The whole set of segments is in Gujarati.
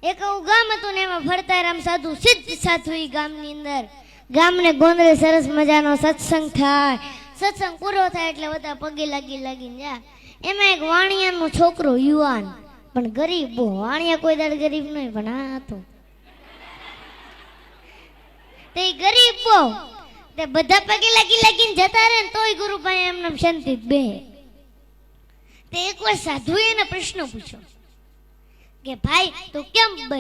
એક આવું ગામ હતું ને એમાં ફરતા રામ સાધુ સિદ્ધ સાધુ ઈ ગામની અંદર ગામને ગોંદરે સરસ મજાનો સત્સંગ થાય. સત્સંગ પૂરો થાય એટલે બધા પગે લાગીને જા. એમાં એક વાણિયાનો છોકરો યુવાન પણ ગરીબ, બહુ વાણિયા કોઈ દાડ ગરીબ નહીં પણ આ હતો તે ગરીબ બહુ. તે બધા પગે લાગીને જતા રહે ને તોય ગુરુભાઈ એમને શાંતિ બે. તે એકવાર સાધુએ એને પ્રશ્ન પૂછ્યો કે ભાઈ તું કેમ બે?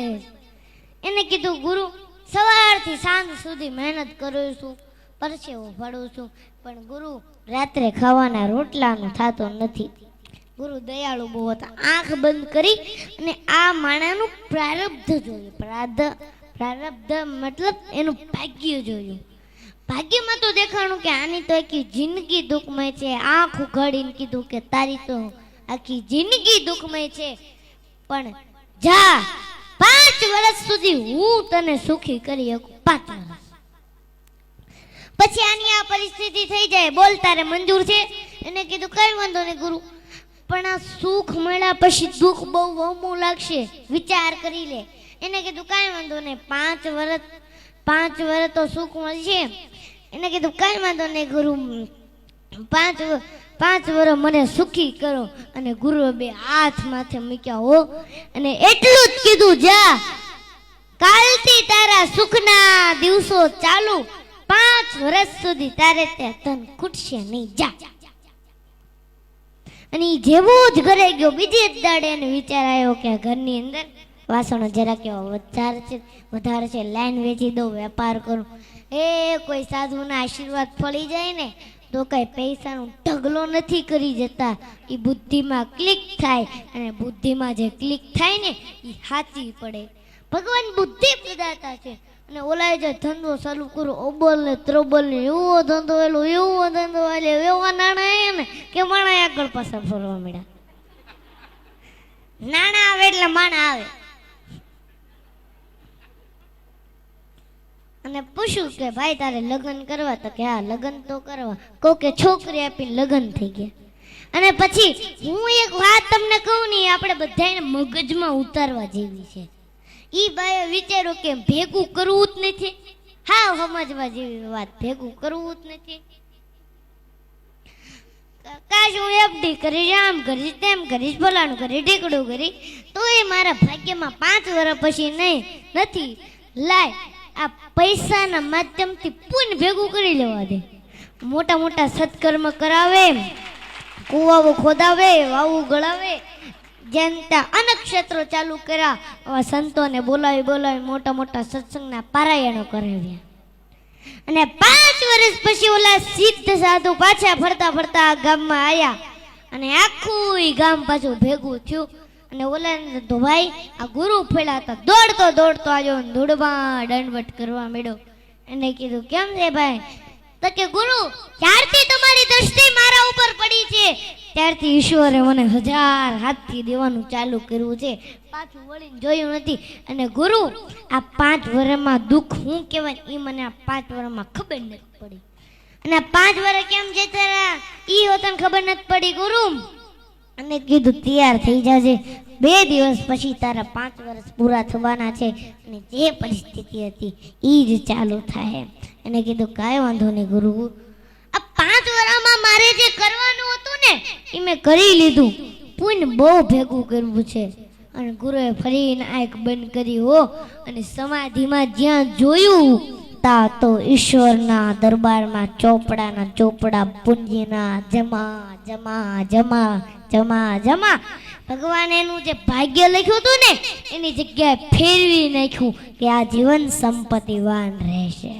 એને કીધું ગુરુ સવારથી સાંજ સુધી મહેનત કરું છું, પરસેવો ફાડું છું, પણ ગુરુ રાત્રે ખાવાના રોટલાનું થતો નથી. ગુરુ દયાળુ બહુ હતા. આંખ બંધ કરી અને આ માણાનું પ્રારબ્ધ જોયું. પ્રારબ્ધ મતલબ એનું ભાગ્ય જોયું. ભાગ્યમાં તો દેખાણું કે આની તો આખી જિંદગી દુઃખમય છે. આંખ ઉઘાડીને કીધું કે તારી તો આખી જિંદગી દુઃખમય છે, પણ જા 5 વર્ષ સુધી હું તને સુખી કરી શકું. 5 વર્ષ પછી આની આ પરિસ્થિતિ થઈ જાય. બોલ તારે મંજૂર છે? એને કીધું કઈ વાંધો નહીં ગુરુ, પણ આ સુખ મળ્યા પછી દુઃખ બહુ વહમું લાગશે, વિચાર કરી લે. એને કીધું કાંઈ વાંધો નહીં, 5 વર્ષ તો સુખ મળશે. એને કીધું કાંઈ વાંધો નહીં ગુરુ, 5 વર્ષ મને સુખી કરો. અને ગુરુએ 2 હાથ માથે મૂક્યા હો અને એટલું જ કીધું જા કાલથી તારા સુખના દિવસો ચાલુ, 5 વર્ષ સુધી તારે ત્યાં ધન ખૂટશે નહીં, જા. અને જેવો જ ઘરે ગયો બીજે જ દાડે એને વિચાર આવ્યો કે ઘરની અંદર વાસણો જરા કેવા વધારે છે, લાઈન વેચી દઉં, વેપાર કરું. કોઈ સાધુના આશીર્વાદ ફળી જાય ને તો કઈ પૈસાનું ઢગલો નથી કરી જતા. એ બુદ્ધિમાં ક્લિક થાય અને બુદ્ધિમાં જે ક્લિક થાય ને એ સાચી પડે. ભગવાન બુદ્ધિ પ્રદાતા છે. અને ઓલાય જે ધંધો ચાલુ કરો ઓબલ ને ત્રોબલ ને એવો ધંધો એવા નાણાં ને કે માણા આગળ પાછા ફરવા મળ્યા. નાણાં આવે એટલે માણા આવે. અને પૂછ્યું કે ભાઈ તારે લગ્ન કરવા? તો કે હા લગ્ન તો કરવા. કહું કે છોકરી આપીને લગ્ન થઈ ગયા. અને પછી હું એક વાત તમને કહું ને, આપણે બધાને મગજમાં ઉતારવા જેવી છે. ઈ બાએ વિચારો કે ભેગું કરવું જ નથી. હા સમજવા જેવી વાત, ભેગું કરવું જ નથી. કાશ હું એફડી કરીશ, આમ કરીશ, તેમ કરીશ, ફલાણું કરીશ, ઢીકડું કરીશ, તો એ મારા ભાગ્યમાં 5 વર્ષ પછી નથી. લાય આ પૈસાના માધ્યમથી પુણ્ય ભેગું કરી લેવા દે. મોટા મોટા સત્કર્મ કરાવે, કુવાઓ ખોદાવે, વાવું ગળાવે, જનતા અનક્ષેત્રો ચાલુ કર્યા. આવા સંતોને બોલાવી મોટા મોટા સત્સંગના પારાયણો કરાવ્યા. અને 5 વર્ષ પછી ઓલા સિદ્ધ સાધુ પાછા ફરતા આ ગામમાં આવ્યા. અને આખું ગામ પાછું ભેગું થયું. અને ઓલા તો ભાઈ આ ગુરુ ફેલા હતા, દોડતો આવ્યો, ધૂળમાં દંડવટ કરવા માંડ્યો. એને કીધું કેમ છે ભાઈ? તો કે ગુરુ જ્યારથી તમારી દ્રષ્ટિ મારા ઉપર પડી છે ત્યારથી ઈશ્વરે મને 1000 હાથથી દેવાનું ચાલુ કર્યું છે, પાછું વળીને જોયું નથી. અને ગુરુ આ 5 વર્ષમાં દુઃખ શું કહેવાય એ મને આ 5 વર્ષમાં ખબર નથી પડી. અને આ 5 વર્ષ કેમ જતા રહ્યા ઈ તને ખબર નથી પડી ગુરુ. અને કીધું તૈયાર થઈ જાજે, 2 દિવસ પછી તારા 5 વર્ષ પૂરા થવાના છે અને જે પરિસ્થિતિ હતી એ જ ચાલુ થાય. એને કીધું કાંઈ વાંધો નહીં ગુરુ, આ 5 વર્ષમાં મારે જે કરવાનું હતું ને એ મેં કરી લીધું. પુણ્ય બહુ ભેગું કરવું છે. અને ગુરુએ ફરીને આંખ બંધ કરી હો અને સમાધિમાં જ્યાં જોયું તા તો ઈશ્વરના દરબારમાં ચોપડા પુણ્યના જમા. ભગવાન એનું જે ભાગ્ય લખ્યું હતું ને એની જગ્યાએ ફેરવી નાખ્યું કે આ જીવન સંપત્તિવાન રહેશે.